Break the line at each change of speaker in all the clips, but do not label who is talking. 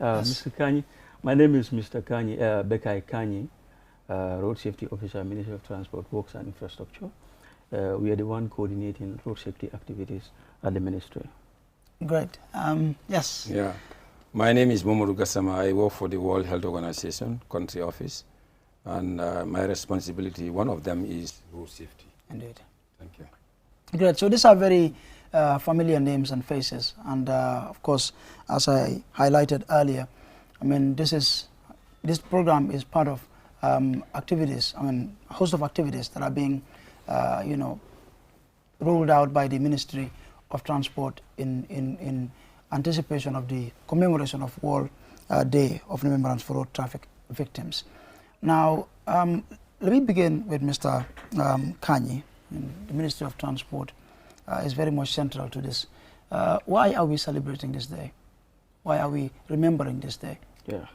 Yes. Mr. Kanyi, my name is Mr. Kanyi, Bekai Kanyi, Road Safety Officer, Ministry of Transport, Works and Infrastructure. We are the one coordinating road safety activities at the ministry.
Great. Yes.
Yeah. My name is Momodu Gassama. I work for the World Health Organization, country office. And my responsibility, one of them is road safety.
Indeed.
Thank you.
Great. So these are very familiar names and faces. And of course, as I highlighted earlier, I mean, this program is part of activities, I mean, a host of activities that are being, rolled out by the Ministry of Transport in anticipation of the commemoration of World Day of Remembrance for Road Traffic Victims. Now, let me begin with Mr. Kanyi. The Ministry of Transport is very much central to this. Why are we celebrating this day? Why are we remembering this day?
Yeah,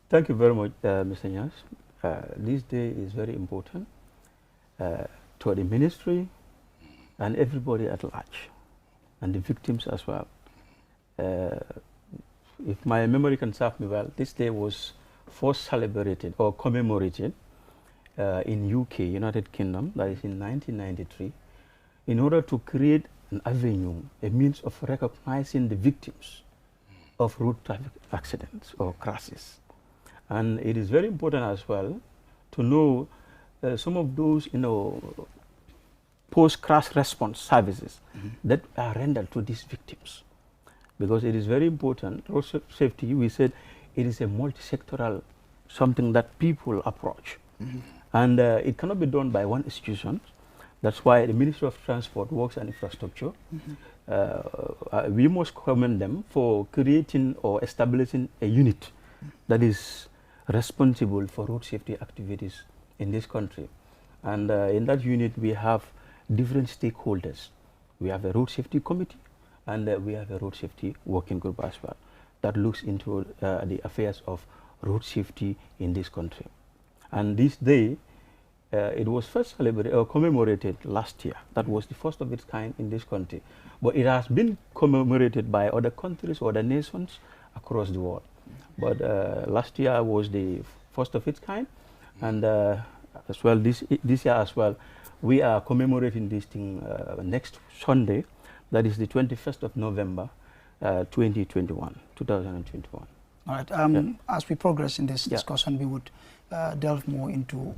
thank you very much, Mr. Nyas. This day is very important to the ministry and everybody at large, and the victims as well. If my memory can serve me well, this day was first celebrated or commemorated in UK, United Kingdom, that is in 1993, in order to create an avenue, a means of recognizing the victims of road traffic accidents or crashes. And it is very important as well to know some of those, post-crash response services that are rendered to these victims. Because it is very important, road safety, we said it is a multi-sectoral, something that people approach. And it cannot be done by one institution. That's why the Ministry of Transport, Works and Infrastructure, we must commend them for creating or establishing a unit that is responsible for road safety activities in this country. And in that unit, we have different stakeholders. We have a road safety committee, and we have a road safety working group as well that looks into the affairs of road safety in this country. And this day, it was first celebrated or commemorated last year. That was the first of its kind in this country. But it has been commemorated by other countries or other nations across the world. But last year was the first of its kind, and as well this year as well, we are commemorating this thing next Sunday, that is the 21st of November, 2021.
All right. As we progress in this discussion, we would delve more into,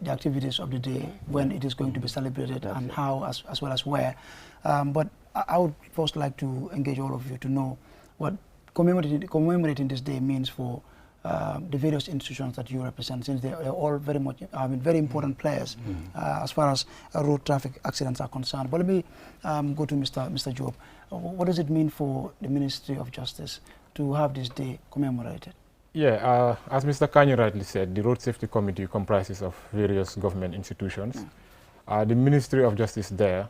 the activities of the day, when it is going to be celebrated, and how, as well as where. But I would first like to engage all of you to know what commemorating this day means for the various institutions that you represent, since they are all very much, very important players as far as road traffic accidents are concerned. But let me go to Mr. Job. What does it mean for the Ministry of Justice to have this day commemorated?
Yeah, as Mr. Kanyi rightly said, the Road Safety Committee comprises of various government institutions. The Ministry of Justice there,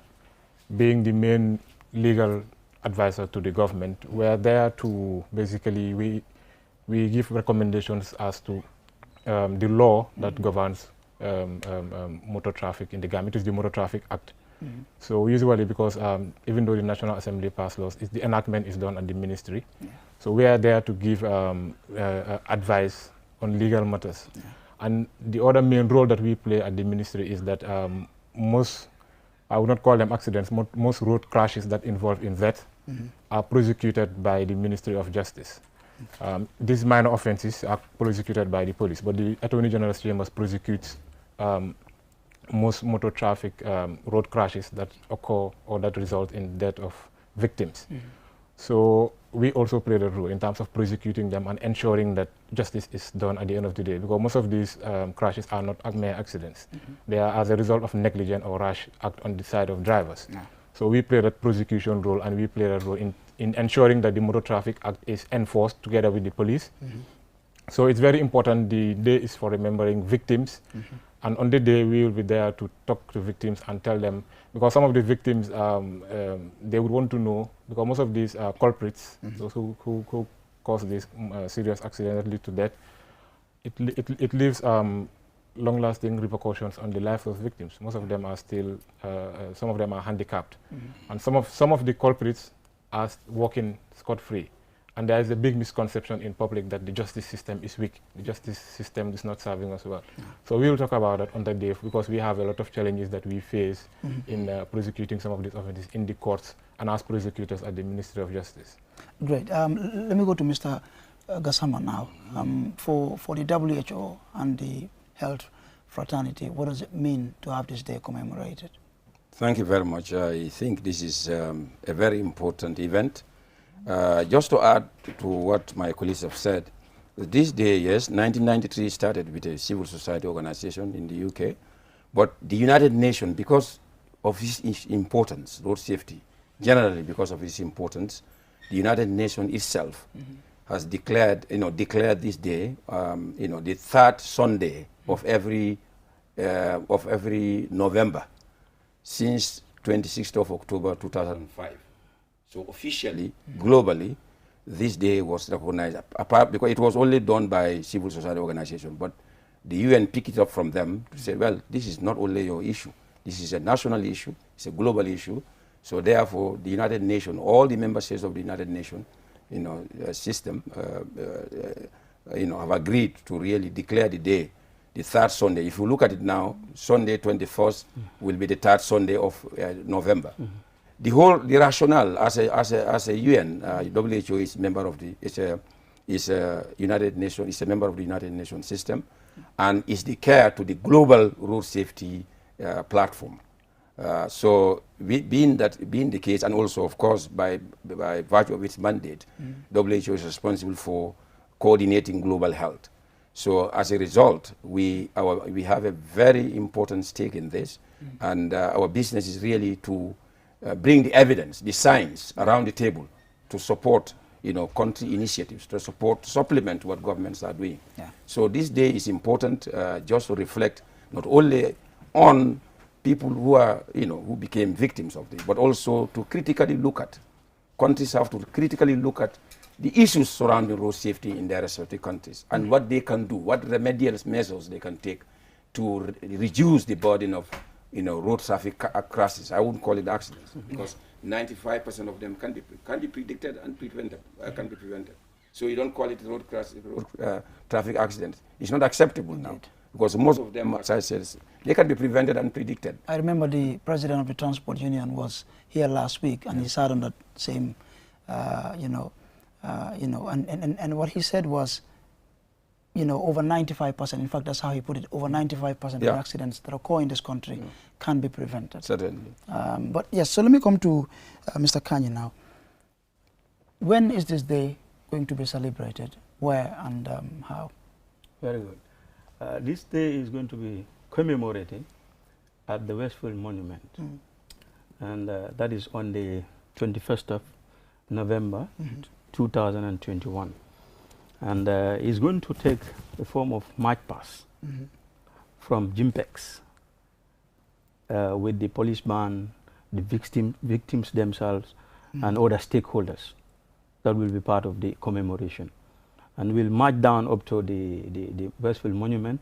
being the main legal advisor to the government, we're there to basically, we give recommendations as to the law that governs motor traffic in the Gambia. It is the Motor Traffic Act. So usually, because even though the National Assembly passed laws, the enactment is done at the ministry. So we are there to give advice on legal matters. And the other main role that we play at the ministry is that most, I would not call them accidents, most road crashes that involve in death are prosecuted by the Ministry of Justice. These minor offenses are prosecuted by the police, but the Attorney General's Chambers prosecutes most motor traffic road crashes that occur or that result in death of victims. So we also play the role in terms of prosecuting them and ensuring that justice is done at the end of the day, because most of these crashes are not mere accidents. They are as a result of negligent or rash act on the side of drivers. So we play that prosecution role, and we play that role in ensuring that the Motor Traffic Act is enforced together with the police. So it's very important. The day is for remembering victims. And on the day, we will be there to talk to victims and tell them, because some of the victims, they would want to know, because most of these culprits, those who cause these serious accidents that lead to death, it leaves long-lasting repercussions on the lives of victims. Most of them are still, some of them are handicapped. And some of the culprits are walking scot-free. And there is a big misconception in public that the justice system is weak. The justice system is not serving us well. So we will talk about that on that day because we have a lot of challenges that we face in prosecuting some of these offences in the courts and as prosecutors at the Ministry of Justice.
Great. Let me go to Mr. Gassama now. For the WHO and the health fraternity, what does it mean to have this day commemorated?
Thank you very much. I think this is a very important event. Just to add to what my colleagues have said, this day, yes, 1993 started with a civil society organization in the UK, but the United Nations, because of its importance, road safety, generally because of its importance, the United Nations itself has declared this day, the third Sunday of every November since 26th of October 2005. So officially, globally, this day was recognized, apart because it was only done by civil society organization, but the UN picked it up from them to say, well, this is not only your issue, this is a national issue, it's a global issue. So therefore, the United Nations, all the member states of the United Nations, system, have agreed to really declare the day, the third Sunday. If you look at it now, Sunday 21st will be the third Sunday of November. The rationale as a UN, WHO is member of the United Nations, is a member of the United Nations system, and is the care to the global road safety platform. So being the case, and also of course by virtue of its mandate, WHO is responsible for coordinating global health. So as a result, we have a very important stake in this, and our business is really to bring the evidence, the science around the table to support, country initiatives, to supplement what governments are doing.
Yeah.
So this day is important just to reflect not only on people who are, who became victims of this, but also to critically look at, countries have to critically look at the issues surrounding road safety in their respective countries and what they can do, what remedial measures they can take to reduce the burden of road traffic crashes. I wouldn't call it accidents because 95% of them can be predicted and prevented. Can be prevented. So you don't call it road traffic accidents. It's not acceptable now because most of them, as I said, they can be prevented and predicted.
I remember the president of the transport union was here last week, and he sat on that same, and what he said was, over 95%, in fact, that's how he put it, over 95% of accidents that occur in this country can be prevented.
Certainly.
But yes, so let me come to Mr. Kanye now. When is this day going to be celebrated? Where and how?
Very good. This day is going to be commemorated at the Westfield Monument. And that is on the 21st of November, 2021. And it's going to take the form of march past from Jimpex with the police band, the victims themselves, and other stakeholders that will be part of the commemoration. And we'll march down up to the Westfield Monument,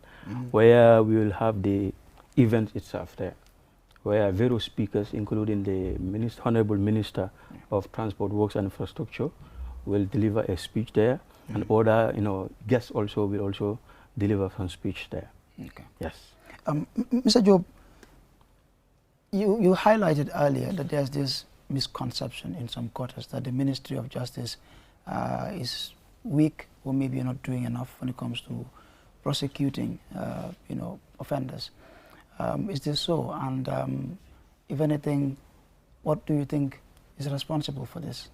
where we will have the event itself there, where various speakers, including the Honorable Minister of Transport, Works and Infrastructure, will deliver a speech there. And other, guests also will also deliver some speech there.
Okay.
Yes.
Mr. Job, you highlighted earlier that there's this misconception in some quarters that the Ministry of Justice is weak or maybe not doing enough when it comes to prosecuting, offenders. Is this so? And if anything, what do you think is responsible for this?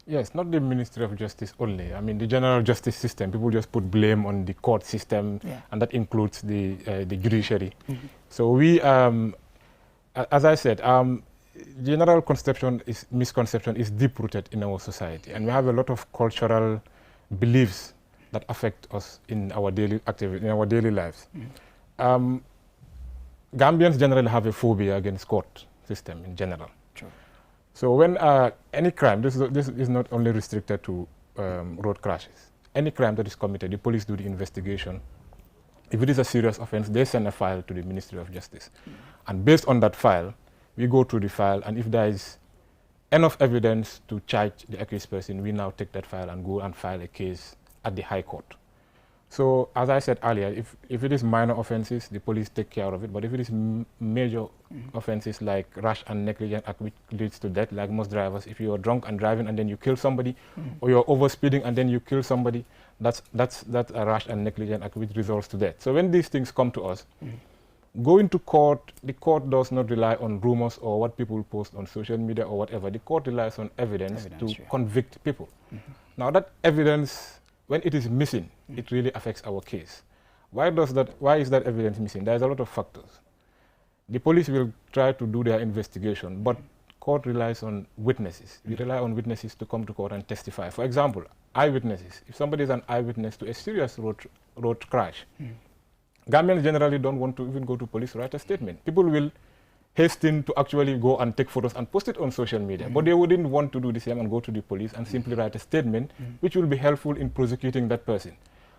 Yes, not the Ministry of Justice only. I mean, the general justice system, people just put blame on the court system, and that includes the judiciary. So we, as I said, general misconception is deep-rooted in our society, and we have a lot of cultural beliefs that affect us in our daily activity, in our daily lives. Gambians generally have a phobia against court system in general. So when any crime, this is not only restricted to road crashes. Any crime that is committed, the police do the investigation. If it is a serious offense, they send a file to the Ministry of Justice. And based on that file, we go through the file, and if there is enough evidence to charge the accused person, we now take that file and go and file a case at the High Court. So, as I said earlier, if it is minor offenses, the police take care of it. But if it is major offenses like rash and negligent act, which leads to death, like most drivers, if you are drunk and driving and then you kill somebody, or you're overspeeding and then you kill somebody, that's a rash and negligent act which results to death. So when these things come to us, going to court, the court does not rely on rumors or what people post on social media or whatever. The court relies on evidence to convict people. Now that evidence, when it is missing, it really affects our case. Why is that evidence missing? There's a lot of factors. The police will try to do their investigation, but court relies on witnesses. We rely on witnesses to come to court and testify. For example, eyewitnesses. If somebody is an eyewitness to a serious road crash, Gambians generally don't want to even go to police to write a statement. People will hasten to actually go and take photos and post it on social media, but they wouldn't want to do the same and go to the police and simply write a statement which will be helpful in prosecuting that person.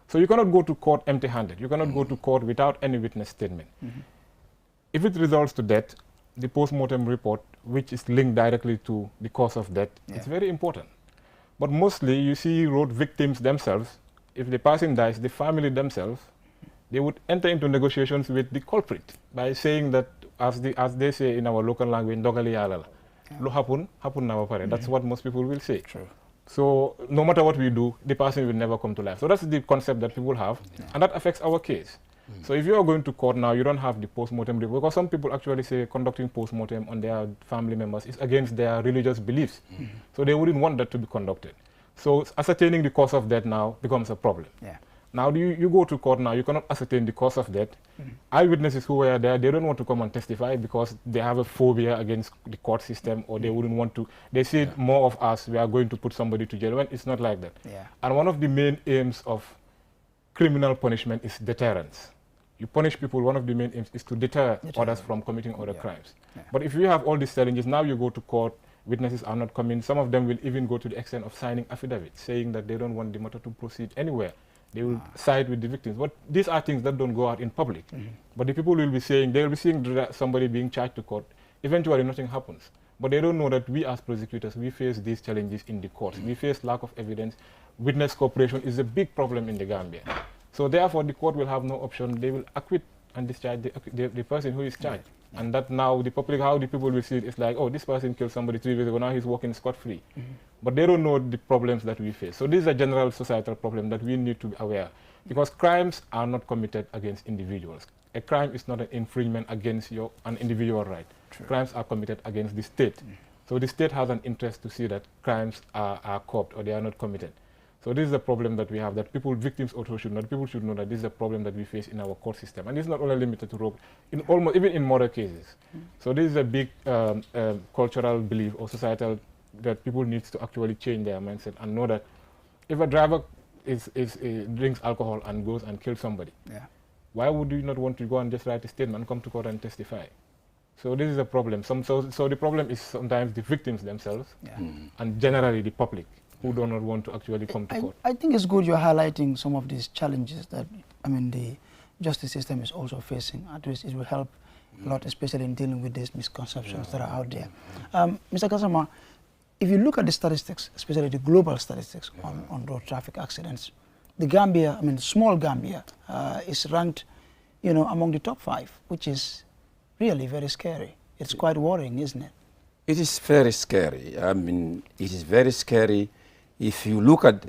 So you cannot go to court empty-handed. You cannot go to court without any witness statement. If it results to death, the post-mortem report, which is linked directly to the cause of death, is very important. But mostly you see road victims themselves, if the person dies, the family themselves, they would enter into negotiations with the culprit by saying that, as they say in our local language, "Ndogali yalala." Lo happen na wapare. That's what most people will say. True. So no matter what we do, the person will never come to life. So that's the concept that people have, and that affects our case. So if you are going to court now, you don't have the post-mortem report, because some people actually say conducting post-mortem on their family members is against their religious beliefs. So they wouldn't want that to be conducted. So ascertaining the cause of death now becomes a problem. Now you go to court now, you cannot ascertain the cause of death. Eyewitnesses who were there, they don't want to come and testify because they have a phobia against the court system, or they wouldn't want to. They see more of us, we are going to put somebody to jail, when it's not like that. And one of the main aims of criminal punishment is deterrence. You punish people, one of the main aims is to deter others from committing other crimes. But if you have all these challenges, now you go to court, witnesses are not coming. Some of them will even go to the extent of signing affidavits, saying that they don't want the matter to proceed anywhere. They will side with the victims. But these are things that don't go out in public. But the people will be saying, they will be seeing somebody being charged to court. Eventually nothing happens. But they don't know that we as prosecutors, we face these challenges in the courts. We face lack of evidence. Witness cooperation is a big problem in the Gambia. So therefore the court will have no option. They will acquit and discharge the person who is charged. And that now the public, how the people will see it is like, oh, this person killed somebody 3 years ago, now he's walking scot-free. But they don't know the problems that we face. So this is a general societal problem that we need to be aware, because crimes are not committed against individuals. A crime is not an infringement against an individual right. Crimes are committed against the state. So the state has an interest to see that crimes are coped or they are not committed. So this is a problem that we have, that victims also should know. People should know that this is a problem that we face in our court system. And it's not only limited to road, even in murder cases. So this is a big cultural belief or societal that people need to actually change their mindset and know that if a driver drinks alcohol and goes and kills somebody, why would you not want to go and just write a statement and come to court and testify? So this is a problem. So the problem is sometimes the victims themselves and generally the public, who do not want to actually come to court.
I think it's good you're highlighting some of these challenges that, the justice system is also facing. At least it will help a lot, especially in dealing with these misconceptions that are out there. Mr. Kasama, if you look at the statistics, especially the global statistics on road traffic accidents, the Gambia, small Gambia, is ranked, among the top 5, which is really very scary. It's quite worrying, isn't it?
It is very scary. It is very scary. If you look at,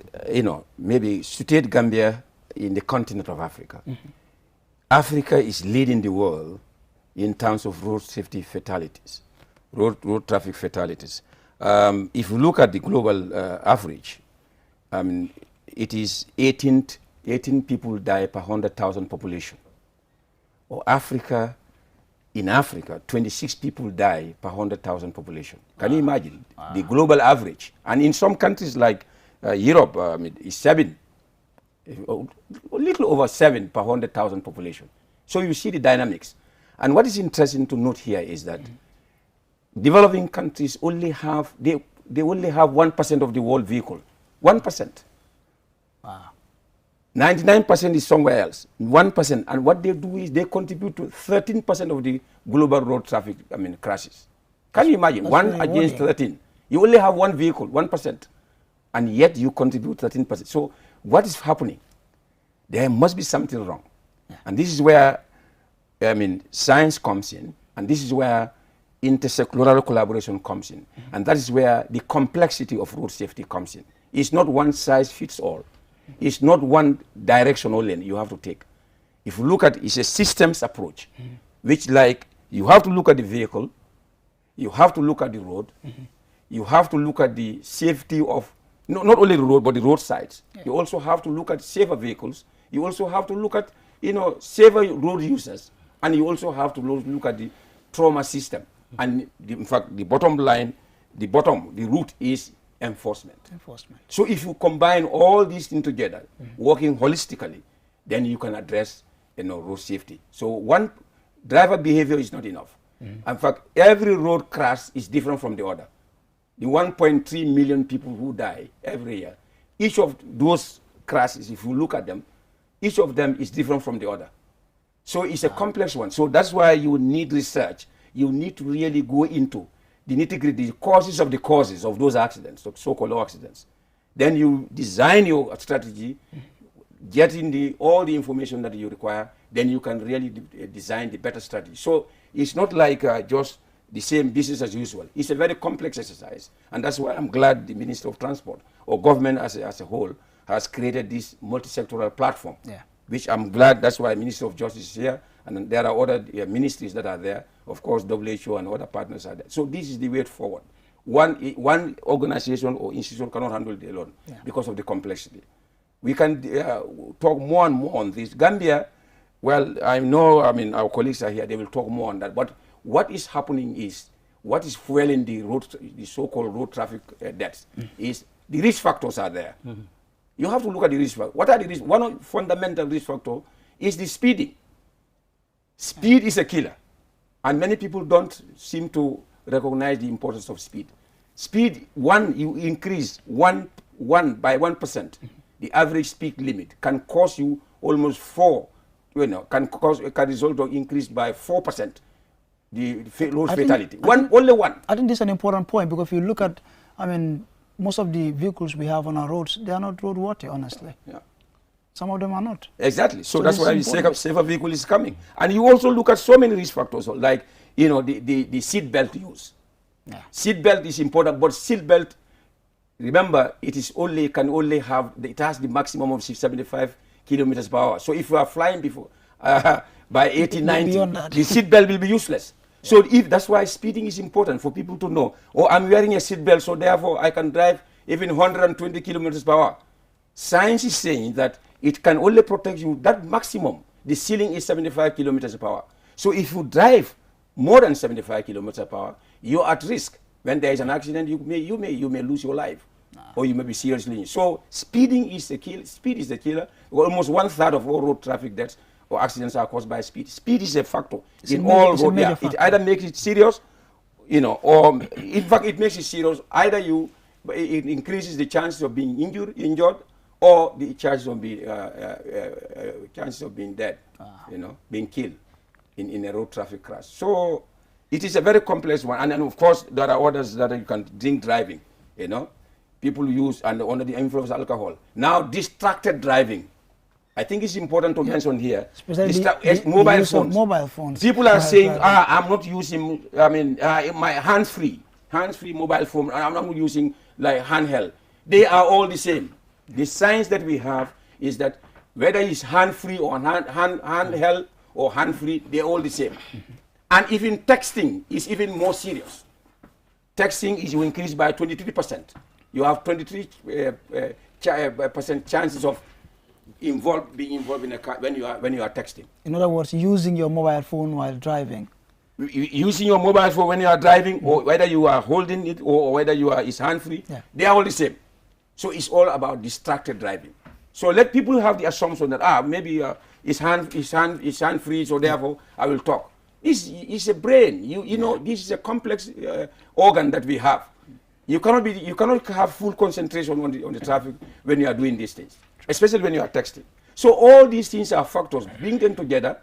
maybe state Gambia in the continent of Africa, Africa is leading the world in terms of road safety fatalities, road traffic fatalities. If you look at the global average, it is 18 people die per 100,000 population. Or in Africa, 26 people die per 100,000 population. Can you imagine the global average? And in some countries like Europe, it's 7, a little over 7 per 100,000 population. So you see the dynamics. And what is interesting to note here is that developing countries only have, they only have 1% of the world vehicle. 1%. Wow. 99% is somewhere else, 1%. And what they do is they contribute to 13% of the global road traffic, crashes. Can you imagine? 1 against 13. You only have one vehicle, 1%, and yet you contribute 13%. So what is happening? There must be something wrong. Yeah. And this is where, science comes in, and this is where intersectoral collaboration comes in. And that is where the complexity of road safety comes in. It's not one size fits all. It's not one direction only you have to take. If you look at it's a systems approach, which like you have to look at the vehicle, you have to look at the road, you have to look at the safety of not only the road but the roadsides. Yeah. You also have to look at safer vehicles. You also have to look at safer road users, and you also have to look at the trauma system. And in fact, the bottom line, the root is enforcement. So if you combine all these things together, working holistically, then you can address road safety. So one driver behavior is not enough. In fact, every road crash is different from the other. The 1.3 million people who die every year, each of those crashes, if you look at them, each of them is different from the other. So it's a complex one. So that's why you need research. You need to really go into the nitty-gritty, the causes of those accidents, so-called accidents. Then you design your strategy, getting all the information that you require, then you can really design the better strategy. So it's not like just the same business as usual. It's a very complex exercise. And that's why I'm glad the Minister of Transport, or government as a whole, has created this multi-sectoral platform, which I'm glad, that's why Minister of Justice is here, and there are other ministries that are there. Of course, WHO and other partners are there. So this is the way forward. One organization or institution cannot handle it alone because of the complexity. We can talk more and more on this. Gambia, well, I know, our colleagues are here, they will talk more on that. But what is happening is, what is fueling the so-called road traffic deaths is the risk factors are there. You have to look at the risk factors. What are the risks? One fundamental risk factor is the speeding. Speed is a killer. And many people don't seem to recognize the importance of speed. Speed, you increase by 1%. The average speed limit can cause you almost can result in increase by 4%. The road fatality. Only one.
I think this is an important point, because if you look at, most of the vehicles we have on our roads, they are not roadworthy, honestly. Yeah. Some of them are not.
Exactly. So that's why the safer vehicle is coming. And you also look at so many risk factors, like the seat belt use. Yeah. Seat belt is important, but seat belt, remember, it has the maximum of 75 kilometers per hour. So if you are flying by 80, 90, the seat belt will be useless. So that's why speeding is important for people to know. Oh, I'm wearing a seat belt, so therefore I can drive even 120 kilometers per hour. Science is saying that it can only protect you that maximum. The ceiling is 75 kilometers per hour. So if you drive more than 75 kilometers per hour, you're at risk. When there is an accident, you may lose your life, or you may be seriously injured. So speeding is the killer. Speed is the killer. Almost 1/3 of all road traffic deaths or accidents are caused by speed. Speed is a factor in all road. It either makes it serious, or in fact it makes it serious. Either it increases the chances of being injured, or the chances of being dead, being killed in a road traffic crash. So it is a very complex one. And then of course there are others that you can drink driving, people use under the influence of alcohol. Now distracted driving. I think it's important to mention here. Mobile phones. People are saying, I'm not using, my hands-free mobile phone. I'm not using like handheld. They are all the same. The science that we have is that whether it's hand-free or handheld or hand-free, they're all the same. And even texting is even more serious. Texting is increased by 23%. You have 23% chances of being involved in a car when you are texting.
In other words, using your mobile phone while driving.
Using your mobile phone when you are driving, or whether you are holding it or whether it's hand-free, they are all the same. So it's all about distracted driving. So let people have the assumption that maybe it's hand-free, so therefore I will talk. It's a brain. This is a complex organ that we have. You cannot have full concentration on the traffic when you are doing these things, especially when you are texting. So all these things are factors. Bring them together.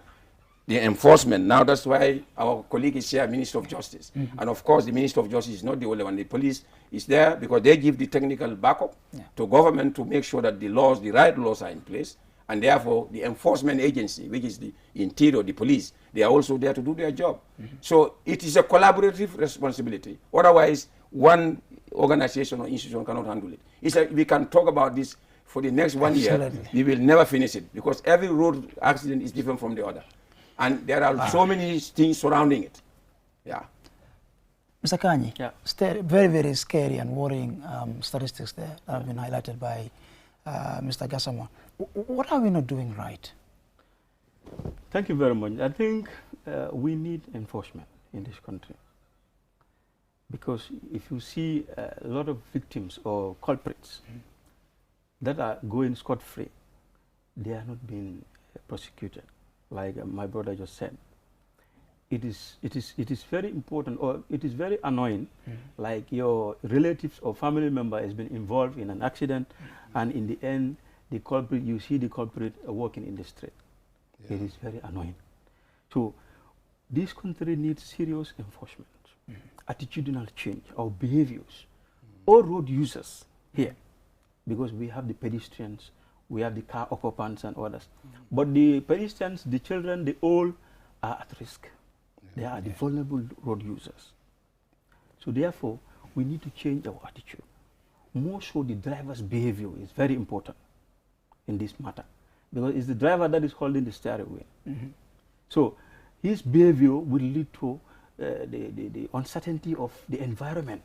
the enforcement. Now that's why our colleague is here, Minister of Justice. And of course, the Minister of Justice is not the only one. The police is there because they give the technical backup to government to make sure that the laws, the right laws are in place. And therefore, the enforcement agency, which is the interior, the police, they are also there to do their job. So it is a collaborative responsibility. Otherwise, one organization or institution cannot handle it. It's like we can talk about this for the next 1 year. We will never finish it because every road accident is different from the other. And there are so many things surrounding it. Yeah.
Mr. Kanyi, very, very scary and worrying statistics there that have been highlighted by Mr. Gassama. What are we not doing right?
Thank you very much. I think we need enforcement in this country. Because if you see a lot of victims or culprits that are going scot-free, they are not being prosecuted, like my brother just said. It is very important, or it is very annoying, like your relatives or family member has been involved in an accident, and in the end, the culprit, you see the culprit walking in the street. It is very annoying. So this country needs serious enforcement, attitudinal change, our behaviors, all road users here, because we have the pedestrians, we have the car occupants and others. But the pedestrians, the children, the old are at risk. They are the vulnerable road users. So therefore, we need to change our attitude. More so, the driver's behavior is very important in this matter, because it's the driver that is holding the steering wheel. So his behavior will lead to the uncertainty of the environment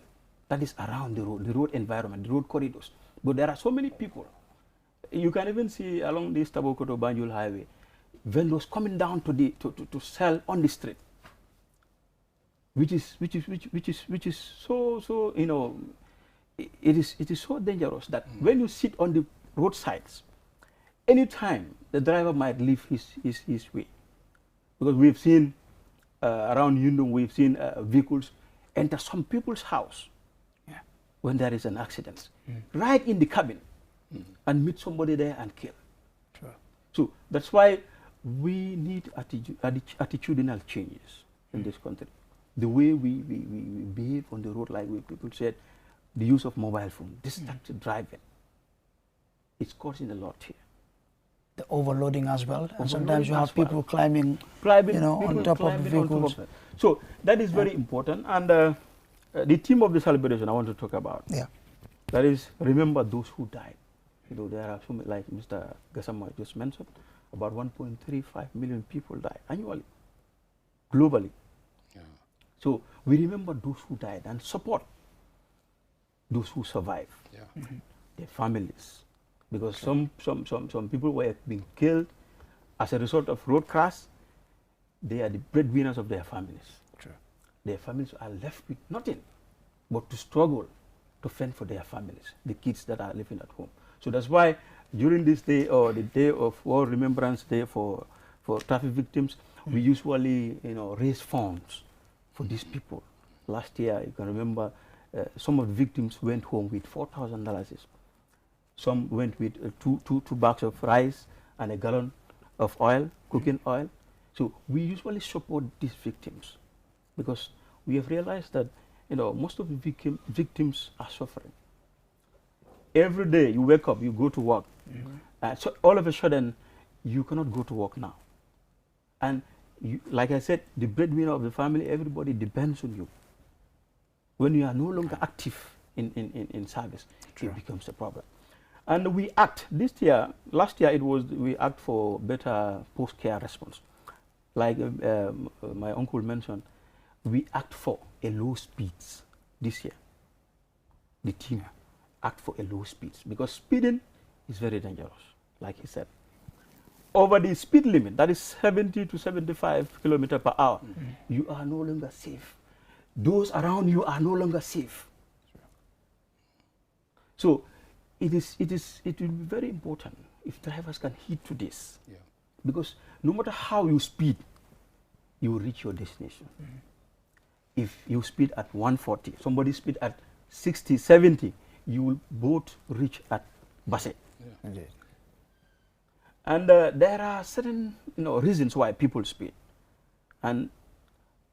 that is around the road environment, the road corridors. But there are so many people. You can even see along this Tabokoto Banjul highway, vendors coming down to sell on the street, which is so you know, it is so dangerous that when you sit on the roadsides, anytime the driver might leave his way, because we've seen around Yundum, we've seen vehicles enter some people's house when there is an accident, right in the cabin, and meet somebody there and kill.
Sure.
So that's why we need attitudinal changes in this country. The way we behave on the road, like people said, the use of mobile phone, distracted driving, it's causing a lot here.
The overloading as well, and sometimes you have people climbing, on top of the vehicles.
So that is very important. And the theme of the celebration I want to talk about, that is, remember those who died. You know, there are so many, like Mr. Gassama just mentioned, about 1.35 million people die annually, globally. So we remember those who died and support those who survived, their families, because some people were being killed as a result of road crash. They are the breadwinners of their families. Their families are left with nothing but to struggle to fend for their families, the kids that are living at home. So that's why during this day, or the day of World Remembrance Day for traffic victims, we usually raise funds for these people. Last year, you can remember, some of the victims went home with $4,000. Some went with two bags of rice and a gallon of oil, cooking oil. So we usually support these victims because we have realized that most of the victims are suffering. Every day you wake up, you go to work, so all of a sudden you cannot go to work now. And like I said, the breadwinner of the family, everybody depends on you. When you are no longer active in service, it becomes a problem. And we act last year we act for better post-care response. Like my uncle mentioned, we act for a low speeds this year. The team act for a low speeds because speeding is very dangerous, like he said. Over the speed limit, that is 70 to 75 kilometers per hour, you are no longer safe. Those around you are no longer safe. So it will be very important if drivers can heed to this, because no matter how you speed, you will reach your destination. If you speed at 140, somebody speed at 60, 70, you will both reach at Basset. And there are certain reasons why people speed. And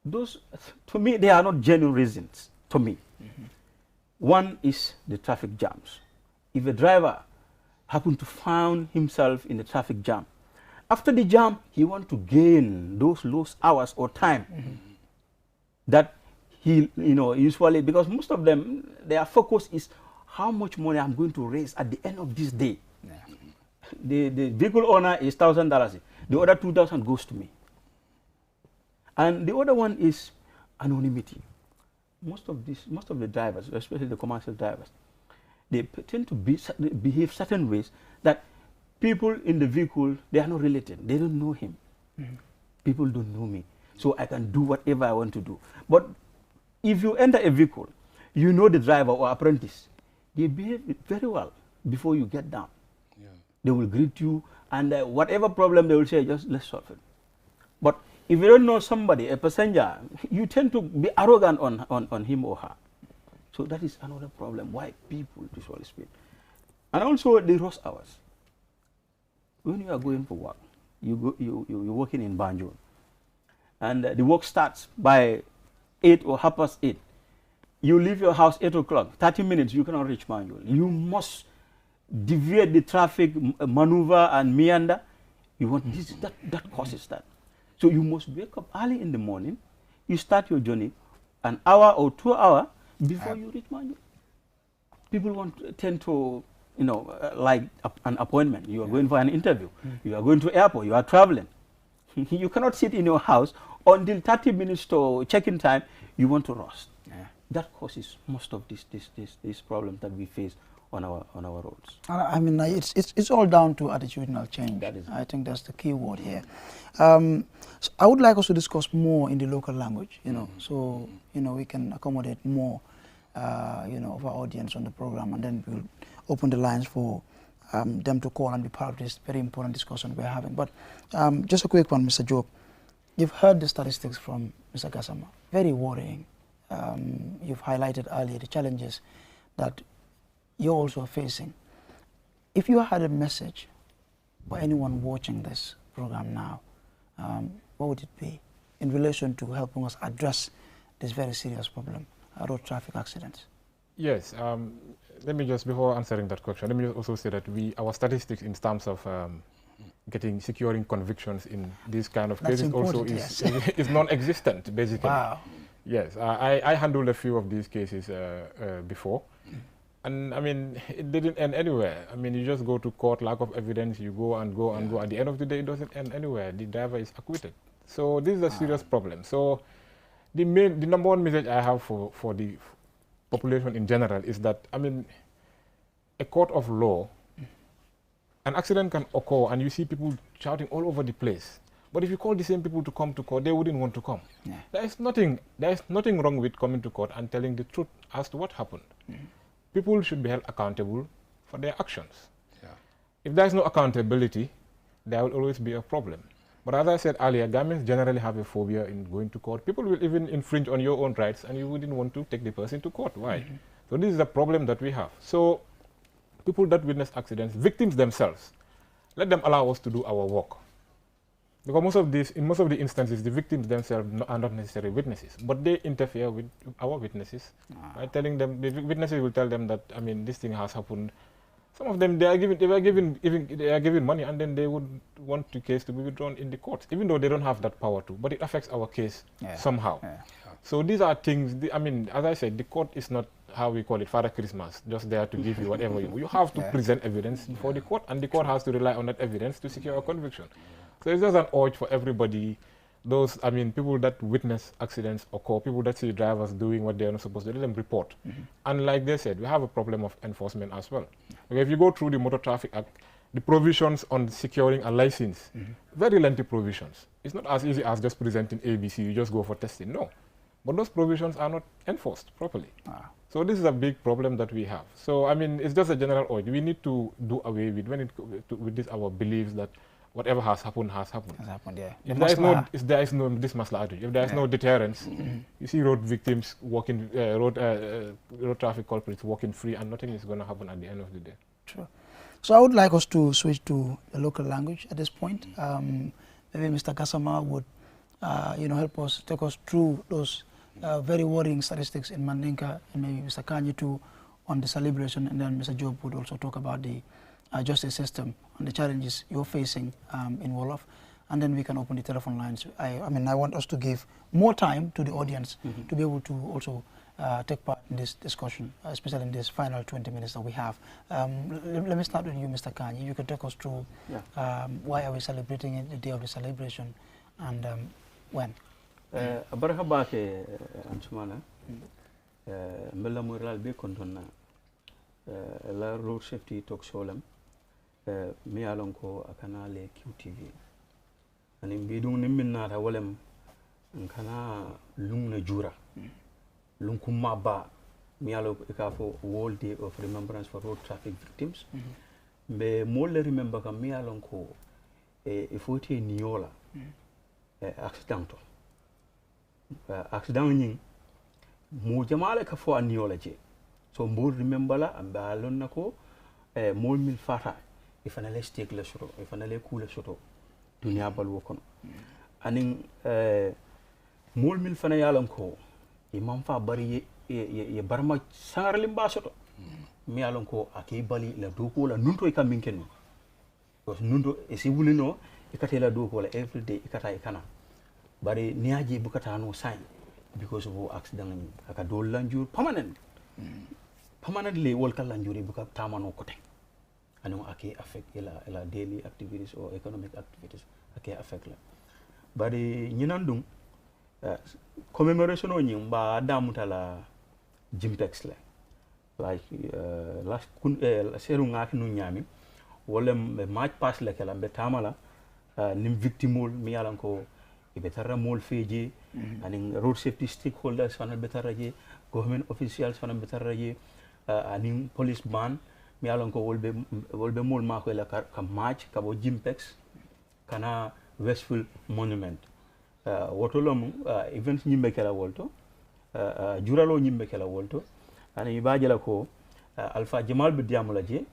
those, to me, they are not genuine reasons, to me. One is the traffic jams. If a driver happens to find himself in the traffic jam, after the jam, he wants to gain those lost hours or time that he, usually, because most of them, their focus is how much money I'm going to raise at the end of this day. The vehicle owner is $1,000. The other 2,000 goes to me. And the other one is anonymity. Most of the drivers, especially the commercial drivers, they tend to behave certain ways that people in the vehicle, they are not related. They don't know him. People don't know me. So I can do whatever I want to do. But if you enter a vehicle, you know the driver or apprentice, they behave very well before you get down. They will greet you, and whatever problem they will say, just let's solve it. But if you don't know somebody, a passenger, you tend to be arrogant on him or her. So that is another problem, why people usually speak. And also the rush hours. When you are going for work, you're working in Banjul, and the work starts by 8 or 8:30. You leave your house 8 o'clock, 30 minutes, you cannot reach Banjul. You must deviate the traffic, maneuver and meander. You want this, that causes that. So you must wake up early in the morning. You start your journey an hour or 2 hours before you reach Banjul. People tend to, like an appointment. You are going for an interview. You are going to airport. You are traveling. You cannot sit in your house until 30 minutes to check-in time. You want to rush. That causes most of these problems that we face on our roads.
I mean, it's all down to attitudinal change.
That is,
I think that's the key word here. So I would like us to discuss more in the local language, so we can accommodate more, of our audience on the program, and then we'll open the lines for them to call and be part of this very important discussion we're having. But just a quick one, Mr. Job. You've heard the statistics from Mr. Gassama. Very worrying. You've highlighted earlier the challenges that you're also facing. If you had a message for anyone watching this program now, what would it be in relation to helping us address this very serious problem, road traffic accidents?
Yes, let me just, before answering that question, let me just also say that our statistics in terms of securing convictions in these kind of cases also is non-existent, basically.
Wow.
Yes, I handled a few of these cases before. And I mean, it didn't end anywhere. I mean, you just go to court, lack of evidence, you go and go and go. At the end of the day, it doesn't end anywhere. The driver is acquitted. So this is a serious problem. So the number one message I have for the population in general is that, I mean, a court of law, an accident can occur and you see people shouting all over the place. But if you call the same people to come to court, they wouldn't want to come. Yeah. There is nothing wrong with coming to court and telling the truth as to what happened. People should be held accountable for their actions. Yeah. If there is no accountability, there will always be a problem. But as I said earlier, Gambians generally have a phobia in going to court. People will even infringe on your own rights and you wouldn't want to take the person to court. Why? So this is a problem that we have. So people that witness accidents, victims themselves, let them allow us to do our work. Because in most of the instances, the victims themselves are not necessarily witnesses, but they interfere with our witnesses by telling them. The witnesses will tell them that, I mean, this thing has happened. Some of them they are given money, and then they would want the case to be withdrawn in the courts, even though they don't have that power to. But it affects our case somehow. Yeah. So these are things. I mean, as I said, the court is not how we call it, Father Christmas, just there to give you whatever you have to present evidence before the court, and the court has to rely on that evidence to secure a conviction. So it's just an urge for everybody, people that witness accidents occur, people that see drivers doing what they're not supposed to do, let them report. And like they said, we have a problem of enforcement as well. Okay, if you go through the Motor Traffic Act, the provisions on securing a license, very lengthy provisions. It's not as easy as just presenting ABC, you just go for testing, no. But those provisions are not enforced properly. So this is a big problem that we have. So, I mean, it's just a general urge. We need to do away with this, our beliefs that whatever has happened, has happened. If there is no deterrence, you see road victims walking, road traffic culprits walking free, and nothing is going to happen at the end of the day.
True. So I would like us to switch to the local language at this point. Maybe Mr. Gassama would help us, take us through those very worrying statistics in Mandinka, and maybe Mr. Kanyi too on the celebration, and then Mr. Job would also talk about the justice system and the challenges you're facing in Wolof, and then we can open the telephone lines. I mean, I want us to give more time to the audience to be able to also take part in this discussion, especially in this final 20 minutes that we have. Let me start with you, Mr. Kanyi. You can take us through why are we celebrating it, the day of the celebration, and when?
Baraka ke Ansumana, Mbella Mural be kontona la road safety talk solam mi alonko akana le QTV ani bidung nimminna ta walem nkana lungna jura lungkumma ba mi alonko ikafo World Day of Remembrance for Road Traffic Victims be molle remember kam mi alonko il faut te niola accidental accident ñing mo jamala ka fo aniola je so mbo remember la amba lon nako mol mil fata ifana le stake le soto ifana le kula soto dunya bal wo kono anin mol mil fana yalan ko imam fa bari ye barma sangar limba soto mi yalan ko akay bali la doko la nunto e kam ken because nunto e si wulino e katela doko la every day e kata e kana bari niaji bukata no sign because of accident aka dol lanjur permanently wol kala lanjuri buka tamano kote anu ake affect ila daily activities or economic activities ake affect la bari nyinandum commemoration o nyim ba damuta la jimpex la like last seru ngaki nu nyami wala match pass la kala be tamala nim victimol mi yalanko betarra mol feje anin road safety stakeholders fanal betarra je government officials fanal betarra je anin police man mi alon ko wolbe mol mako la ka match ka bo jimpex kana Westfield monument wotolom events nyimbe kala wolto juralo nyimbe kala wolto ani bajela ko alpha jamal be diamula je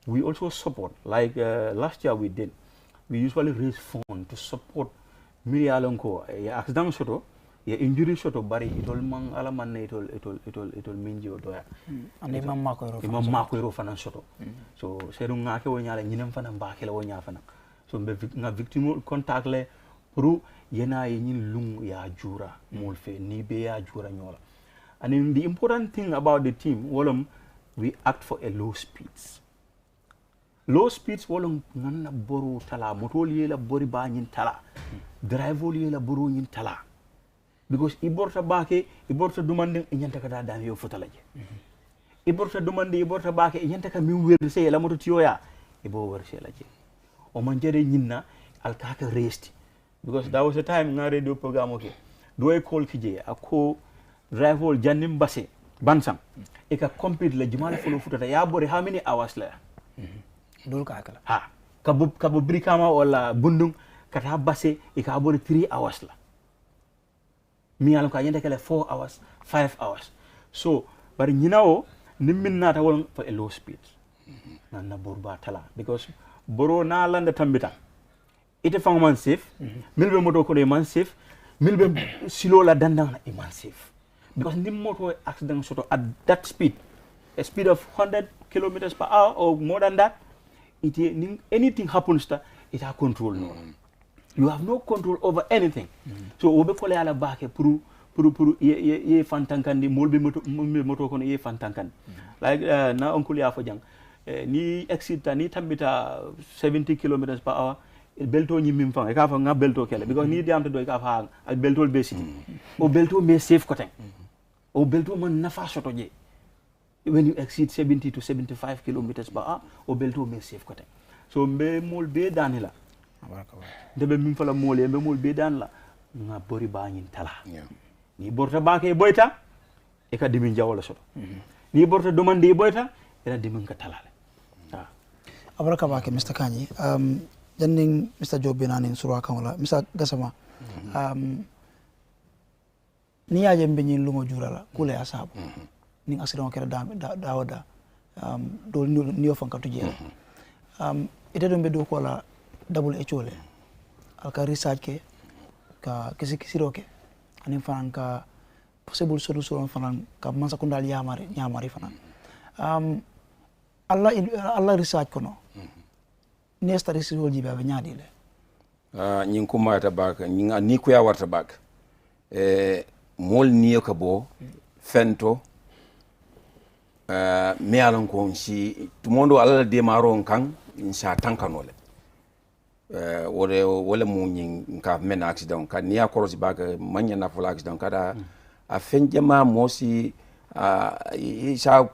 we also support, like last year we did, we usually raise funds to support Miri Alonko, accident soto, injury soto, bari itol mang alaman itol minji odoya.
And imam
mako fana soto. So seru ngake wonyala nyinem fana mbakela wonya fana. So nga victim contact le pro yena yin lung ya jura molfe ni be ya jura nyola. And the important thing about the team, we act for a low speeds. Low speeds wolong nganna boru tala motol yela bori ba nyin tala driver yela boru nyin tala because iborta bake iborta dumande nyanta ka da yo fotala je iborta dumande iborta bake nyanta ka mi wer se la moto tiyoya ibo wer se la je o man jere nyinna al kaka rest because that was the time nga radio program okay do e call kije ako driver jannim basse bansam e ka complete la jumala folo futata ya bori how many hours la
dul kakala
ha kabu brikama wala bundung kata basse e ka bori 3 hours la mi alon ka yende kala 4 hours 5 hours so bari nyinawo nimmin nata won for a low speed nanna borba tala because boro na landa tambita ite fang man safe milbe moto ko de man safe milbe silo la dandang na man safe because nim moto accident soto at that speed a speed of 100 kilometers per hour or more than that anything happens to it have control no you have no control over anything so obe kole ala baake pour pour ye fantankandi molbe moto kono ye fantankandi like na uncle ya fo jang ni exit ni tambita 70 kilometers per hour belto nyimim fang e ka fa nga belto kele because ni diamta do ka fa al belto be city o belto me safe koten o belto man nafa soto je when you exceed 70 to 75 kilometers per hour o belto me safe koten so mbe mol be danila debe min fala mole mbe mol be dan la nga bori ba nyin tala ni borta banke boyta e ka dimin jawla soto ni borta demande boyta ena dimin ka talale
abaraka bake Mr. Kanyi janning Mr. Job Benanin surwa kamala Mr. Gassama ni yaje mbenyin lumo jurala kule asabu ni accident kera dawada do niyo fanka tujela ite do mbedo ko la double HO le alka research ke ka kisi roke anin fanan ka possible solution fanan ka mansa kundal yamari fanan Allah research kono nesta research jibe ba nyaadi le
nyin ko mata bak nyin ni ko ya warta bak mol niyo ka bo fento me alon ko si tumondo Allah de maron kan insha tankanole wala mu nyin ka men accident ka niya korosi bak manya na fula accident kada a fenjama mosi isa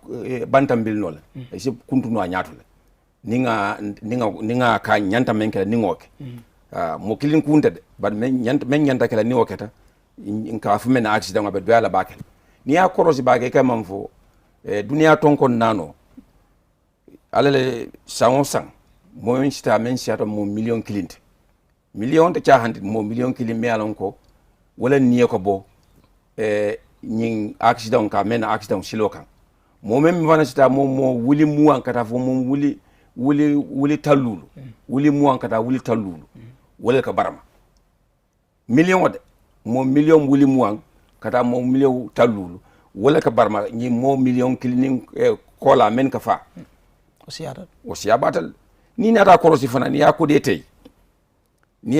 bantambil nole isi kuntuno anyatule ninga ka nyanta menkela ningoke mo kilin kunta de bad men nyanta kala ningoke ta nka fu men accident abe doyala bakel niya korosi bake ka manfo dunia tonkon nano alale sawon sang mo insta men siata mo million kilinte million de chahandi mo million kilim me alon ko wala niye ko bo nyin accident ka men accident silokan mo men wana sita mo wuli muwan kata fo mo wuli talulu wuli muwan kata wuli talulu wala ka barama million de mo million wuli muwan kata mo million talulu wala ka barama ni mo million kilinin kola men ka fa o siyabatal ni nata korosi fana ni yakko de tay ni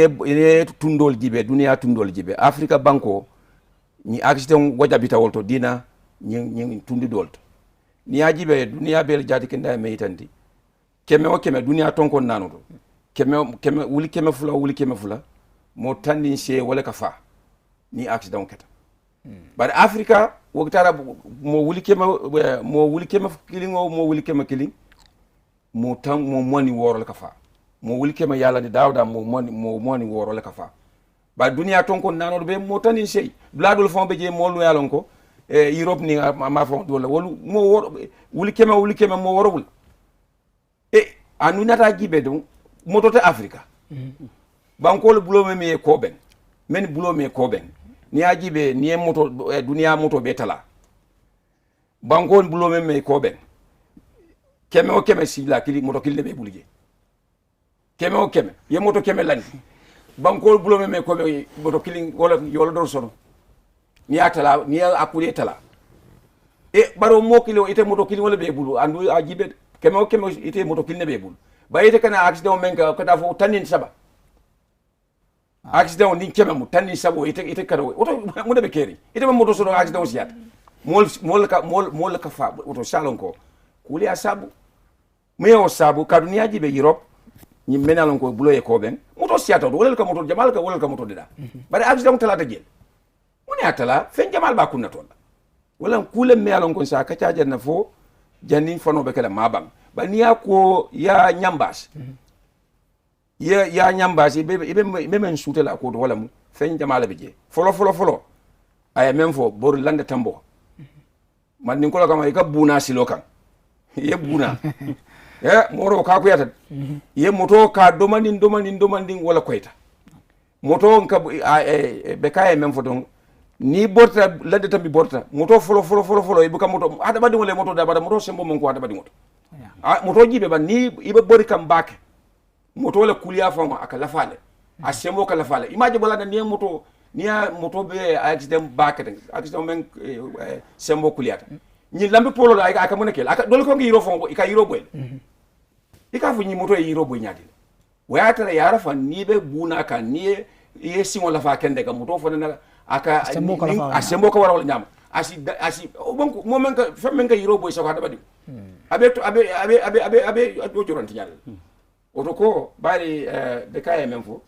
tundol jibe dunia tundol jibe afrika banko ni accident wajabita wolto dina ni tundi dolto ni ajibe dunia bel jadi kenda me itandi keme dunia tonkon nanuto keme wuli keme fula mo tandi se wala ka fa ni accident keta bar afrika wogtara mo wuli keme kilingo mo wuli keme kiling mo tan mo moni woro ka fa mo wuli keme yalla di dawda mo moni woro ka fa ba dunia tonkon nanodo be mo tani sey bladul fon be je mo lu yalon ko Europe ni ma fon do la mo woro wuli keme mo worowul anu nata jibe don moto ta afrika bankol bulo me ko ben men bulo me ko ben ni ajibe ni moto dunia moto be tala bankol bulo me ko ben keme sila kili moto kili be bulije keme ye moto keme lani bankol bulo me ko be moto kili wala yolo do sono ni atala ni akule tala baro mo kilo ite moto kili wala be bulu andu ajibe keme ite moto kili be bulu ba ite kana accident men ka da fo tanin saba accident ni keme mu tanin sabo ite kada oto mo de be keri ite moto sono accident siat mol ka fa oto salon ko kuli asabu meyo sabu ka dunia jibe Europe ni menalon ko bulo e ko ben moto siata wala ka moto jamal ka wala ka moto dida bare accident tala ta gel moni atala fen jamal ba kunna tolla wala kule menalon ko sa ka caja na fo janni fano be kala mabang ba niya ko ya nyambas ya nyambas be men sutela ko wala mu fen jamal be je folo ay men fo bor lande tambo man ni ko la kama ka buna silokan ye buna moro ka ko yata ye moto ka domandin wala koyta moto ka be kay men fodon ni borta ladde tambi borta moto folo e buka moto ada badi wala moto da bada moto sembo mon ko ada badi moto moto jibe ban ni ibe bori kam bake moto wala kuliya fama aka lafale a sembo ka lafale imaje bala ni moto be accident bake accident men sembo kuliyata ni lambe polo la aka mona kel aka dol ko ngi yiro fon ika yiro boy ika fu ni moto e yiro boy nyadi wayata yara fa ni be buna ka ni ye singo la fa kende ka moto fo na aka asembo ko wala nyam asi bonko mo men ka fa men ka yiro boy sako hada badi abe do joronti nyal oto ko bari de kaye men fo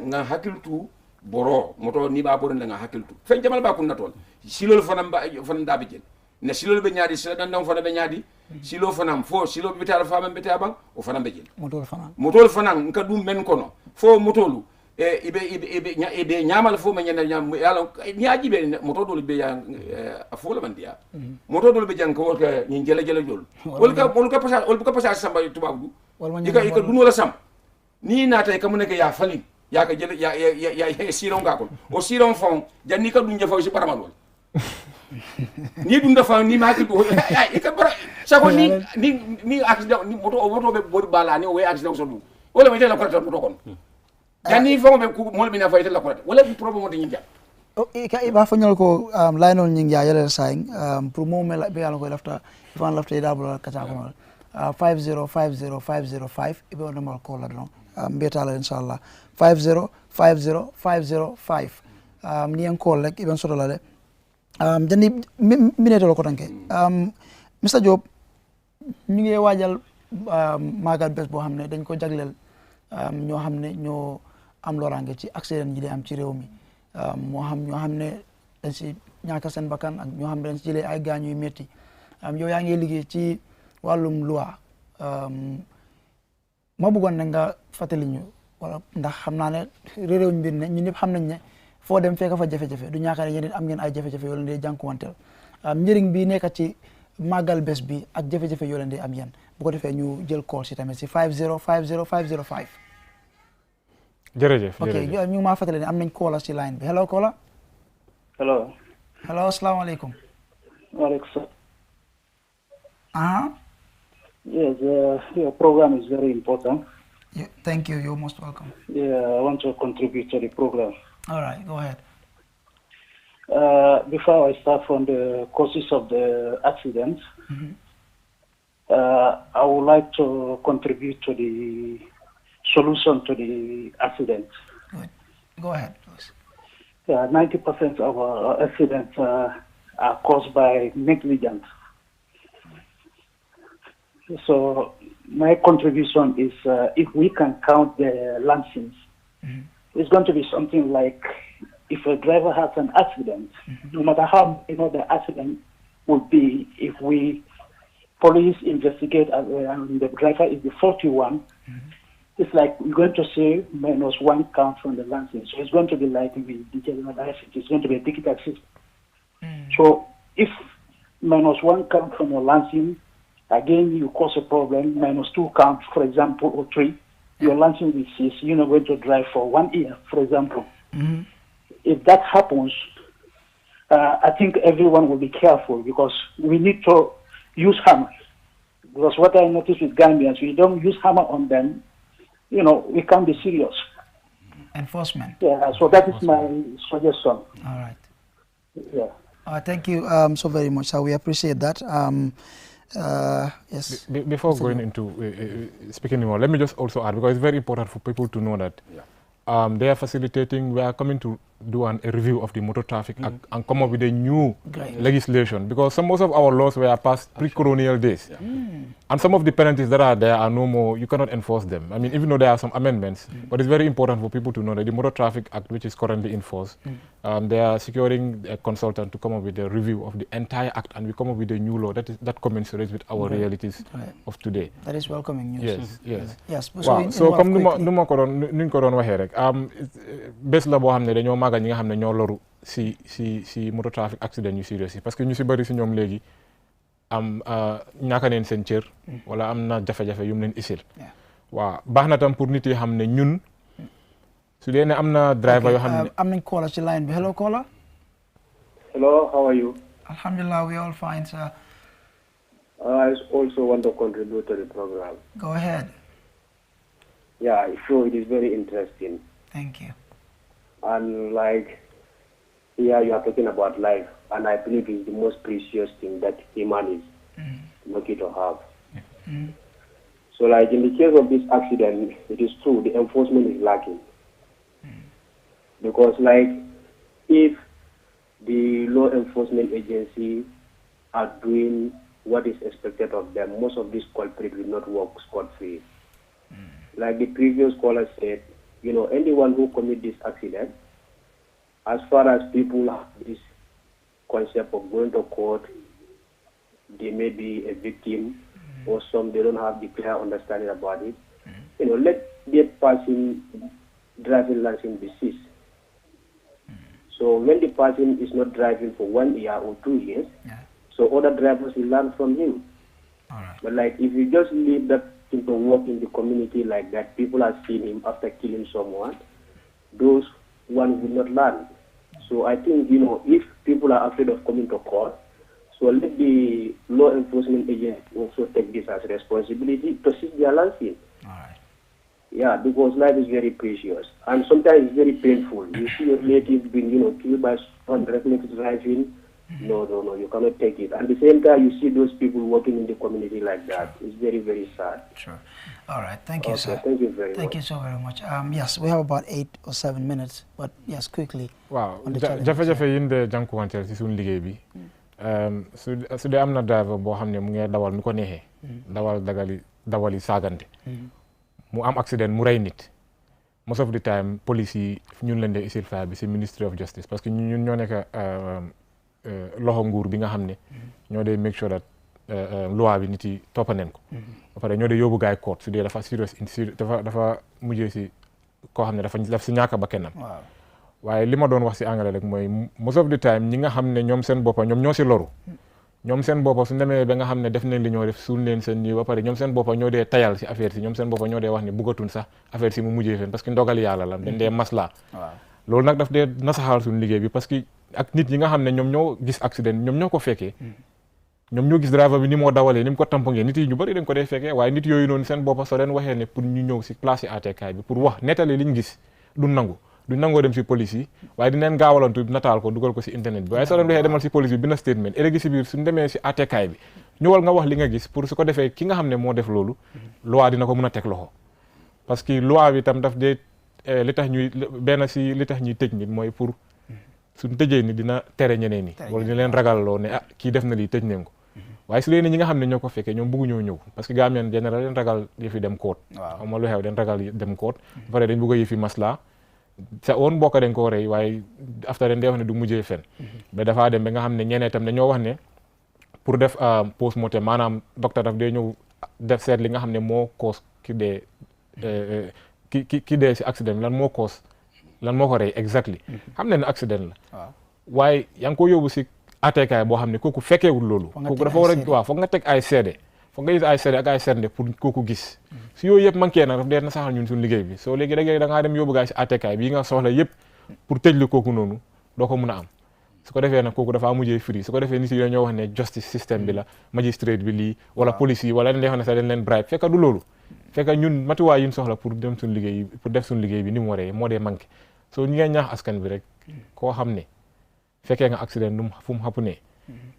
nga hakiltu boro moto ni ba boro nga hakiltu fen jamal ba kun natol silol fanam dabe jel ne silol be nyaadi sila dan dam fana be nyaadi silo fanam fo silo be tal fama be tabang o fanam be jel motol fanam nka dum men kono fo motolu ibe nyamal fo men nyam yalla nyaaji be moto dol be ya fo la bandia moto dol be jang ko ka nyi jela jol wol ka passa samba tubabu ika dun wala sam ni natay ka muneke ya falin ya ka jele ya siron ga ko o siron fon janni ka dun jafaw ci paramal wol ni dun dafa ni ma ki do ika bara sako ni accident ni moto be bodi bala ni o we accident so du wala me tela ko ta moto kon janni fo be ko mol bina fay tela ko wala problème de nyinja
o ka iba fanyol ko lainol nyinja yele saing pour mo me be ala ko lafta ifan lafta da bula kata ko 5050505 ibe on number call la don mbetala inshallah 5050505 ni en call rek ibe soto la de jani minute lo ko tanke Mr Job ñu ngi waajal magal bes boo xam ne dañ ko jagleel ñoo xam ne ñoo am loraange ci accident yi di am ci réew mi moo xam ñoo xam ne dañ si ñaaka seen bakkan ak ñoo xam ne dañ si jëlee ay gaañu yu métti yow yaa ngi liggéey ci wàllum loi ma bëggoon na nga fàttali ñu wala ndax xam naa ne réew mbir ne ñun ñëpp xam nañ ne foo dem fekk fa jafe-jafe du ñaaka ne yéen am ngeen ay jafe-jafe yoo leen di jànkuwanteel njëriñ bi nekk ci màggal bés bi ak jafe-jafe yoo leen di am yéen bu ko defee ñu jël call si tamit si 5050505
jërëjëf
ok ñu maa fàttali ne am nañ caller si line bi hello caller
hello
asalaamaaleykum
waaleykum salaam
yes
your program is very important.
Yeah, thank you. You're most welcome.
Yeah, I want to contribute to the program.
All right, go ahead.
Before I start from the causes of the accident, I would like to contribute to the solution to the accident.
Good. Go ahead, please.
90% of our accidents are caused by negligence. So my contribution is if we can count the lancings, it's going to be something like if a driver has an accident, no matter how the accident would be, if police investigate and the driver is the faulty one, it's like we're going to say -1 count from the lancing. So it's going to be like we generalize it. It's going to be a digital system. So if -1 count from the lancing, again, you cause a problem, -2 count, for example, or 3, your lancing will cease. You're not going to drive for 1 year, for example. If that happens, I think everyone will be careful because we need to use hammer. Because what I noticed with Gambians, we don't use hammer on them, we can't be serious.
Enforcement.
Yeah, so that is my suggestion.
All right.
Yeah.
Thank you so very much. We appreciate that. Yes.
Before going into speaking more, let me just also add, because it's very important for people to know that they are facilitating, we are coming to do a review of the Motor Traffic Act and come up with a new legislation, because most of our laws were passed pre-colonial days. And some of the penalties that are there are no more, you cannot enforce them. I mean, even though there are some amendments, but it's very important for people to know that the Motor Traffic Act, which is currently in force, they are securing a consultant to come up with a review of the entire act, and we come up with a new law that commensurates with our realities of today.
That is welcoming news.
Yes. Wow. So comme numa ko don waxe rek bes la bo xamne dañoo magal ñi nga xamne ñoo loru si motor traffic accident yu serious parce que ñu si bari si ñoom léegi am ñaaka neen seen cër wala am na jafe-jafe yu mu leen isil waaw baax na tam pour nit yi xam ne ñun su dee ne am na driver yoo xam ne
am nañ caller ci line bi. Hello caller.
Hello, how are you?
Alhamdulillah, we all fine, sir.
I also want to contribute to the program.
Go ahead.
Yeah, sure, it is very interesting.
Thank you.
And here you are talking about life, and I believe it's the most precious thing that human is lucky to have. So in the case of this accident, it is true, the enforcement is lacking. Because if the law enforcement agency are doing what is expected of them, most of these culprits will not walk scot-free. Like the previous caller said, you know, anyone who commits this accident, as far as people have this concept of going to court, they may be a victim, or some they don't have the clear understanding about it. You know, let the person driving license be seized. So when the person is not driving for 1 year or 2 years, so other drivers will learn from him.
All right.
But like if you just leave that thing to work in the community like that, people are seeing him after killing someone, those one will not learn. So I think, you know, if people are afraid of coming to court, so let the law enforcement agents also take this as a responsibility to seize their license.
All right.
Yeah, because life is very precious. And sometimes it's very painful. You see your relatives being, you know, killed by someone reckless driving. No, you cannot take it. And at the same time, you see those people working in the community like that. It's very, very sad.
Sure. All right. Thank you, sir.
Thank you very much.
Thank you so very much. Yes, we have about 8 or 7 minutes, but yes, quickly.
Wow.
on the challenges.
Jafe-jafe yi ñu jànkuwanteel ci suñu liggéey bi. su dee am na driver boo xam ne mu ngi dawal nu ko neexee. dawali saagante. mu am accident mu rey nit. Most of the time police yi ñun leen dee isil faa bi ci Ministry of Justice parce que ñun ñoo nekk loxo nguur bi nga xam ne ñoo dee make sure that loi bi nit yi toppaneen ko ba pare ñoo dee yóbbu gaay court su dee dafa serious dafa mujjee si koo xam ne dafa si ñàkk ba kennam waaye li ma doon wax si anglais rek mooy most of the time ñi nga xam ne ñoom seen boppa ñoom ñoo si loru ñoom seen boppa su demee ba nga xam ne def nañ li ñoo def suul leen seen nii ba pare ñoom seen boppa ñoo dee tayal si affaire si ñoom seen boppa ñoo dee wax ne bëggatuñ sax affaire si mu mujjee fen parce que ndogal yàlla la dañ dee masla loolu nag daf dee nasaxal suñu liggéey bi parce que ak nit ñi nga xam ne ñoom ñoo gis accident ñoom ñoo ko fekkee ñoom ñoo gis driver bi ni moo dawalee ni mu ko tampongee nit yi ñu bëri dañ ko dee fekkee waaye nit yooyu noonu seen boppa soo leen waxee ne pour ñu ñëw si place yi àttekaay bi pour wax nettali li ñu gis du nangoo dem si police yi waaye dinañ gaawalantu nataal ko dugal ko si internet bi waaye soo leen waxee demal si police bi bina statement léegi si biir suñu demee si àttekaay bi ñëwal nga wax li nga gis pour su ko defee ki nga xam ne moo def loolu loi dina ko mën a teg loxo parce que loi bi tam daf dee li tax ñuy tëj nit mooy pour suñ tëjee ni dina tere ñeneen ñi wala ñu leen ragalloo ne kii def na lii tëj nañ ko waaye su leen ñi nga xam ne ñoo ko fekkee ñoom bëggu ñëw parce que Gambien général leen ragal yëfi dem koot xam nga lu xew den ragal dem koot ba pare dañ bëgg a yëfi masla sa woon mbokk dañ ko rey waaye after den dee wax ne du mujjee fen ba dafaa dem ba nga xam ne ñeneen itam dañoo wax ne pour def post-mortem maanaam docteur daf dee ñëw def seet li nga xam ne moo cause ki dee ki dee si accident lan moo ko rey exactly xam ne accident la waaye yaa ngi ko yóbbu si àttekaay boo xam ne kooku fekkeewul loolu kooku dafa war a foog nga teg ay seede foog nga gis ay seede ak ay seede pour kooku gis si yooyu yëpp manqué nag daf dee na saxal ñun suñu liggéey bi soo léegi da ngaa dem yóbbu gaay si àttekaay bi yi nga soxla yëpp pour tëjlu kooku noonu doo ko mun a am su ko defee nag kooku dafa mujjee free su ko defee nit yi dañoo wax ne justice system bi la magistrate bi lii wala police yi wala dañ wax ne sax dañ leen bribe fekk du loolu fekk ñun matuwaay yi ñu soxla pour dem suñu liggéey pour def suñu liggéey bi ni mu waree moo dee manqué soo ñi ngay ñaax askan bi rek koo xam ne fekkee nga accident fu mu xapp ne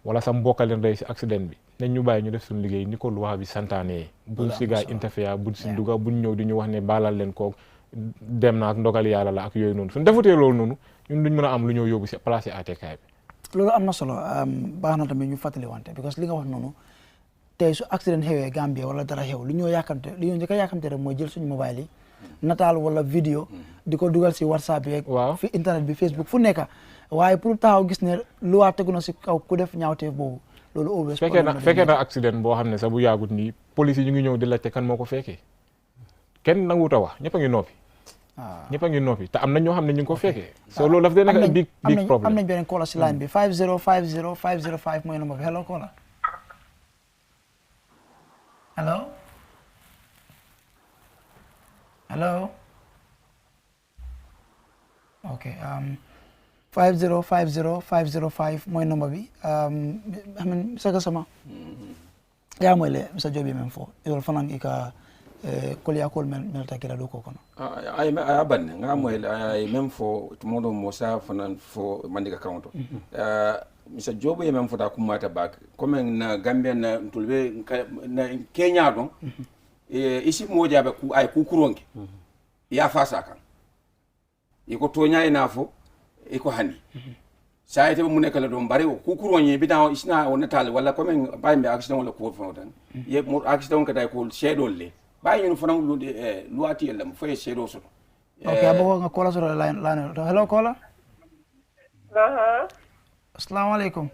wala sa mbokka leen rey si accident bi nañ ñu bàyyi ñu def suñu liggéey ni ko loi bi santaane buñ si gaay interfere buñ si duga buñ ñëw di ñu wax ne baalal leen ko dem na ak ndogal yàlla la ak yooyu noonu suñ defutee loolu noonu ñun duñ mën a am lu ñëw yóbbu si place yi àttekaay bi
loolu am na solo baax na tamit ñu fàttali wante because li nga wax noonu tey su accident xewee Gambia wala dara xew li ñoo njëkk a yàkkamte rek mooy jël suñu mobile yi nataal wala vidéo di ko dugal si WhatsApp yeeg fi internet bi Facebook fu nekk waaye pour taxaw gis ne lu waa tegu na si kaw ku def ñaawteef boobu loolu always
fekkee na accident boo xam ne sax bu yaagut nii police yi ñu ngi ñëw di laajte kan moo ko fekkee kenn nanguut a wax ñëpp a ngi noppi te am na ñoo xam ne ñu ngi ko fekkee so loolu daf dee nekk big problem
am nañ beneen caller si line bi 5050505 mooy number bi hello caller hello ok 5050505 mooy number bi amen Mr. Gassama ya moyle Mr. Jobi men fo yol fanan ika kolya kol mel takira do ko kono
ay abanne nga moyle ay même fo modo mosa fanan fo mandiga kaunto Mr. Jobi men fo ta kumata bak comme na Gambia na tulbe na Kenya don isi mojabe ku ay ku kuronke ya fasa kan iko tonya ina fo iko hani sayete mu nekala do bari ku kuroñe bitaw isna on natal wala comme bayme accident wala ko fawtan ye mo accident kata ko shedol le bay ñu fanam lu luati yalla mo fay shedo so
okay abo nga kola so line hello kola assalamu alaikum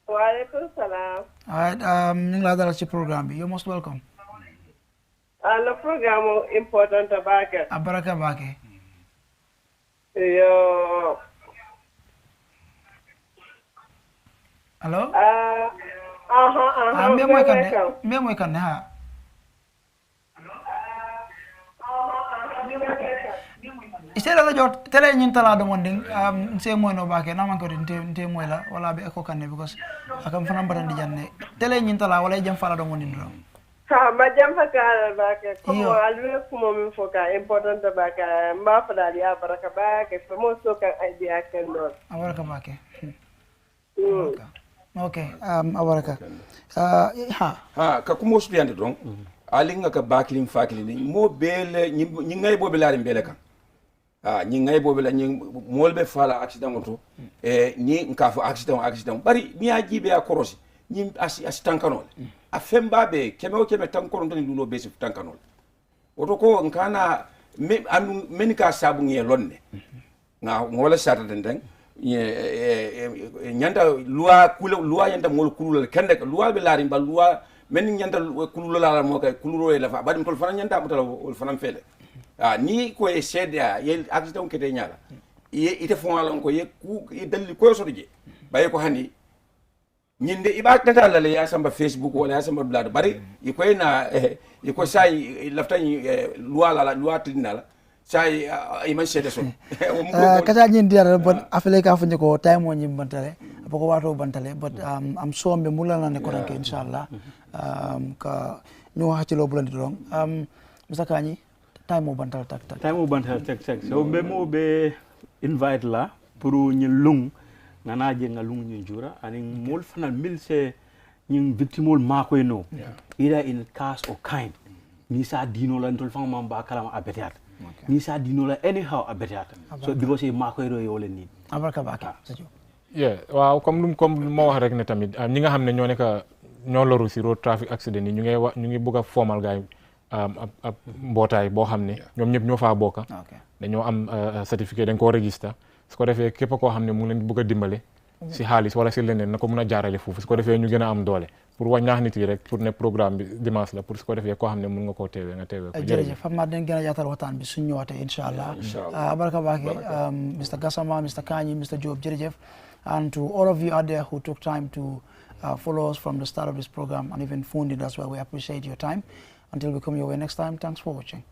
wa alaikum salam
alright ñu la dal ci programme bi you're most welcome
le programme important abake
abaraka bake
yo
hello me moy kan ha isela la jot tele ñin tala do monding se moy no bake na man ko nte moy la wala be ko kanne because akam fana batandi janne tele ñin tala wala jam fala do monding do
ha ma jam fa kala bake ko alwe ko mo foka important bake ma fa dali baraka bake fa mo so kan idea ken do
abaraka bake okay abaraka
ha ka kumo sutiyande don alinga ka baklim fakli mo bele ñi ngay bo belari bele kan ñi ngay bo bela ñi molbe fala accident to ñi nka fo accident bari mi ajibe a korosi ñi asi tankanol a femba be keme tankono tan lulo be tankanol oto ko nkana men ka sabu ngi lonne nga ngola sata den nyanda loi yanda mol kulul kende loi be laari ba loi men nyanda kulul la mo kay kuluro la fa badim tol fana nyanda mutala ol fana fele ni ko e seda ye accident kete nyala ite fon ala ko ye ku dalli ko so je baye ko hani ñinde iba tata la ya samba Facebook wala ya samba blad bari iko na iko sai laftani loi tinala sai iman sede so
kata ñin diara bon afele ka fanye ko time woni bantale bako wato bantale but am sombe mulana ne ko ranke inshallah ka ñu waxati lo bulandi don musakani time mo bantal tak
so be mo be invite la pour ñu lung nana je ngalung ñu jura ani mol fanal milse ñu victimol makoy no ida in cast or kind ni sa dino la ndol fang mamba kala abetiat ni sa dino la anyhow abetiat so because e makoy ro yo len ni
abaraka baka
waaw comme mo wax rek ne tamit ñi nga xamne ñoo nekk ñoo loru ci road traffic accident ñu ngi bëgg formal gaay ab mbootaay boo xam ne ñoom ñëpp ñoo faa bokka dañoo am certificat dañ koo register su ko defee képp koo xam ne mu ngi leen bëgg a dimbale si xaalis wala si leneen na ko mën a jaarale foofu su ko defee ñu gën a am doole pour wax ñaax nit yi rek pour ne programme bi dimanche la pour su ko defee koo xam ne mën nga koo teewee nga teewee ko
jërëjëf xam naa dañ gën a yaatal waxtaan bi suñ ñëwaatee inshallah baraka baake Mr. Gassama Mr. Kanyi Mr. Job jërëjëf and to all of you out there who took time to follow us from the start of this program and even phoned in as well. We appreciate your time. Until we come your way next time, thanks for watching.